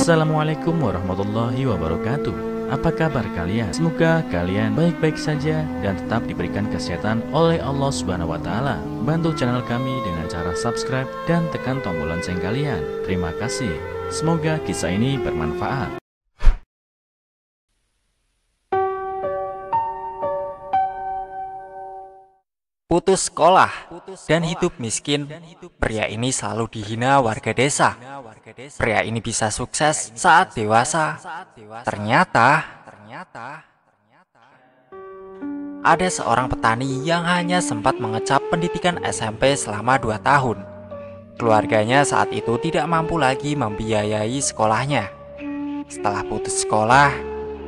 Assalamualaikum warahmatullahi wabarakatuh. Apa kabar kalian? Semoga kalian baik-baik saja dan tetap diberikan kesehatan oleh Allah Subhanahu wa taala. Bantu channel kami dengan cara subscribe dan tekan tombol lonceng kalian. Terima kasih. Semoga kisah ini bermanfaat. Putus sekolah dan hidup miskin, pria ini selalu dihina warga desa. Pria ini bisa sukses saat dewasa. Ternyata ada seorang petani yang hanya sempat mengecap pendidikan SMP selama 2 tahun. Keluarganya saat itu tidak mampu lagi membiayai sekolahnya. Setelah putus sekolah,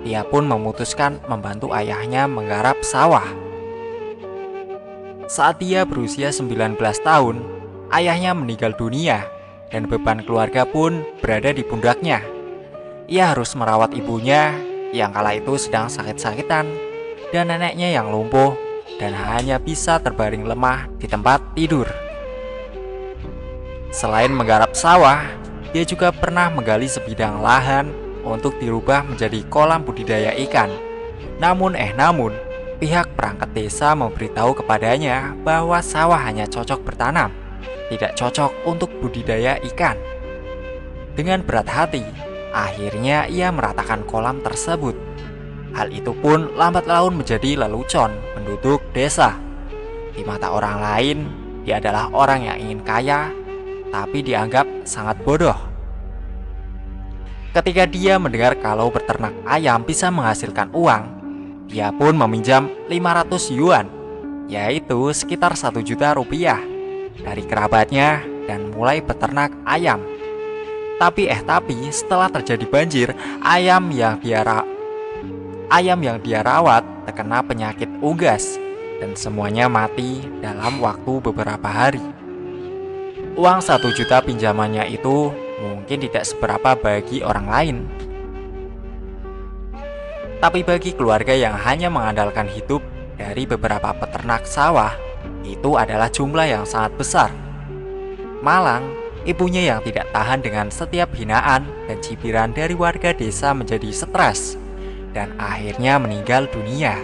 dia pun memutuskan membantu ayahnya menggarap sawah. Saat dia berusia 19 tahun, ayahnya meninggal dunia dan beban keluarga pun berada di pundaknya. Ia harus merawat ibunya yang kala itu sedang sakit-sakitan dan neneknya yang lumpuh dan hanya bisa terbaring lemah di tempat tidur. Selain menggarap sawah, dia juga pernah menggali sebidang lahan untuk dirubah menjadi kolam budidaya ikan. Namun pihak perangkat desa memberitahu kepadanya bahwa sawah hanya cocok bertanam, tidak cocok untuk budidaya ikan. Dengan berat hati, akhirnya ia meratakan kolam tersebut. Hal itu pun lambat laun menjadi lelucon penduduk desa. Di mata orang lain, dia adalah orang yang ingin kaya, tapi dianggap sangat bodoh. Ketika dia mendengar kalau beternak ayam bisa menghasilkan uang, dia pun meminjam 500 yuan, yaitu sekitar 1 juta rupiah, dari kerabatnya dan mulai beternak ayam. Tapi setelah terjadi banjir, ayam yang dia rawat terkena penyakit unggas dan semuanya mati dalam waktu beberapa hari. Uang 1 juta pinjamannya itu mungkin tidak seberapa bagi orang lain, tapi bagi keluarga yang hanya mengandalkan hidup dari beberapa peternak sawah, itu adalah jumlah yang sangat besar. Malang, ibunya yang tidak tahan dengan setiap hinaan dan cibiran dari warga desa menjadi stres dan akhirnya meninggal dunia.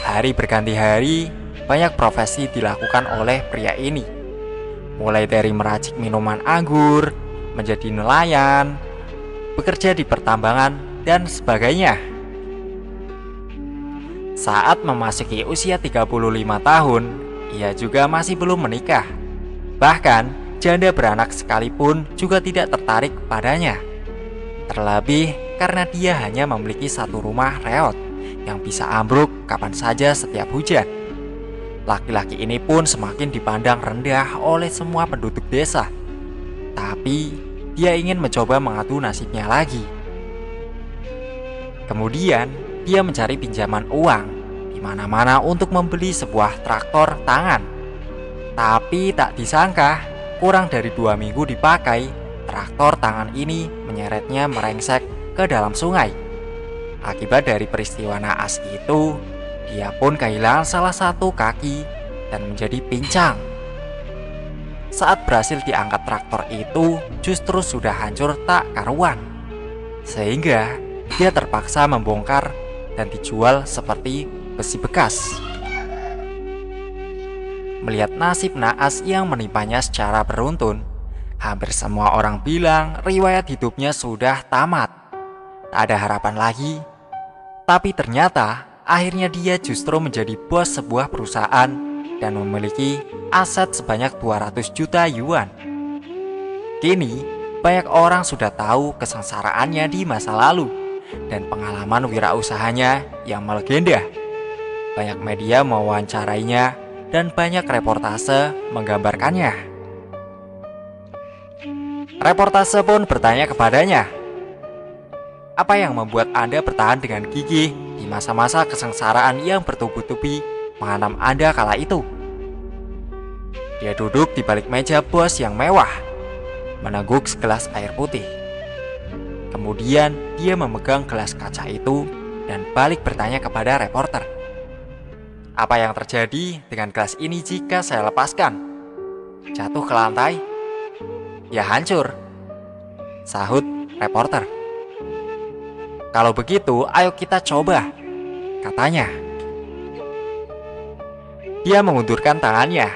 Hari berganti hari, banyak profesi dilakukan oleh pria ini. Mulai dari meracik minuman anggur, menjadi nelayan, bekerja di pertambangan, dan sebagainya. Saat memasuki usia 35 tahun, ia juga masih belum menikah. Bahkan, janda beranak sekalipun juga tidak tertarik padanya. Terlebih karena dia hanya memiliki satu rumah reot yang bisa ambruk kapan saja setiap hujan. Laki-laki ini pun semakin dipandang rendah oleh semua penduduk desa. Tapi, dia ingin mencoba mengadu nasibnya lagi. Kemudian, dia mencari pinjaman uang di mana-mana untuk membeli sebuah traktor tangan. Tapi tak disangka, kurang dari 2 minggu dipakai, traktor tangan ini menyeretnya merengsek ke dalam sungai. Akibat dari peristiwa naas itu, dia pun kehilangan salah satu kaki dan menjadi pincang. Saat berhasil diangkat traktor itu, justru sudah hancur tak karuan, sehingga dia terpaksa membongkar dan dijual seperti besi bekas. Melihat nasib naas yang menimpanya secara beruntun, hampir semua orang bilang riwayat hidupnya sudah tamat, tak ada harapan lagi. Tapi ternyata akhirnya dia justru menjadi bos sebuah perusahaan dan memiliki aset sebanyak 200 juta yuan. Kini banyak orang sudah tahu kesengsaraannya di masa lalu dan pengalaman wirausahanya yang melegenda. Banyak media mewawancarainya dan banyak reportase menggambarkannya. Reportase pun bertanya kepadanya, "Apa yang membuat Anda bertahan dengan gigih di masa-masa kesengsaraan yang bertubi-tubi menghantam Anda kala itu?" Dia duduk di balik meja bos yang mewah, meneguk segelas air putih. Kemudian dia memegang gelas kaca itu dan balik bertanya kepada reporter, "Apa yang terjadi dengan gelas ini jika saya lepaskan? Jatuh ke lantai?" "Ya hancur," sahut reporter. "Kalau begitu, ayo kita coba," katanya. Dia mengundurkan tangannya.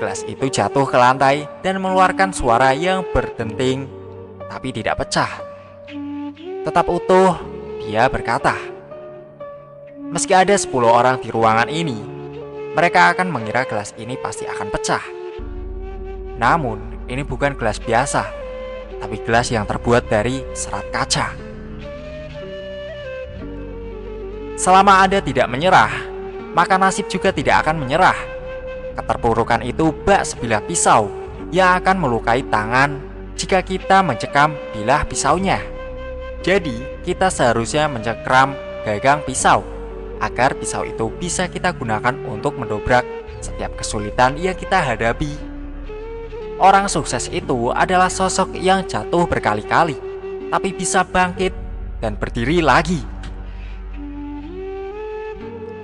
Gelas itu jatuh ke lantai dan mengeluarkan suara yang berdenting, tapi tidak pecah. Tetap utuh, dia berkata. Meski ada 10 orang di ruangan ini, mereka akan mengira gelas ini pasti akan pecah. Namun, ini bukan gelas biasa, tapi gelas yang terbuat dari serat kaca. Selama Anda tidak menyerah, maka nasib juga tidak akan menyerah. Keterpurukan itu bak sebilah pisau yang akan melukai tangan jika kita mencekam bilah pisaunya. Jadi, kita seharusnya mencengkram gagang pisau agar pisau itu bisa kita gunakan untuk mendobrak setiap kesulitan yang kita hadapi. Orang sukses itu adalah sosok yang jatuh berkali-kali, tapi bisa bangkit dan berdiri lagi.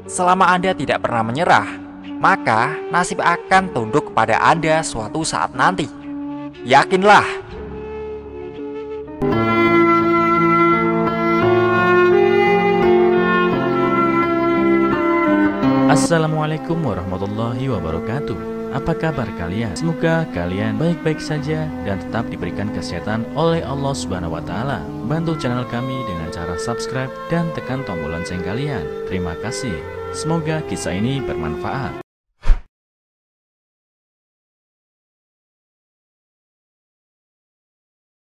Selama Anda tidak pernah menyerah, maka nasib akan tunduk kepada Anda suatu saat nanti. Yakinlah. Assalamualaikum warahmatullahi wabarakatuh. Apa kabar kalian? Semoga kalian baik-baik saja dan tetap diberikan kesehatan oleh Allah Subhanahu wa Ta'ala. Bantu channel kami dengan cara subscribe dan tekan tombol lonceng kalian. Terima kasih. Semoga kisah ini bermanfaat.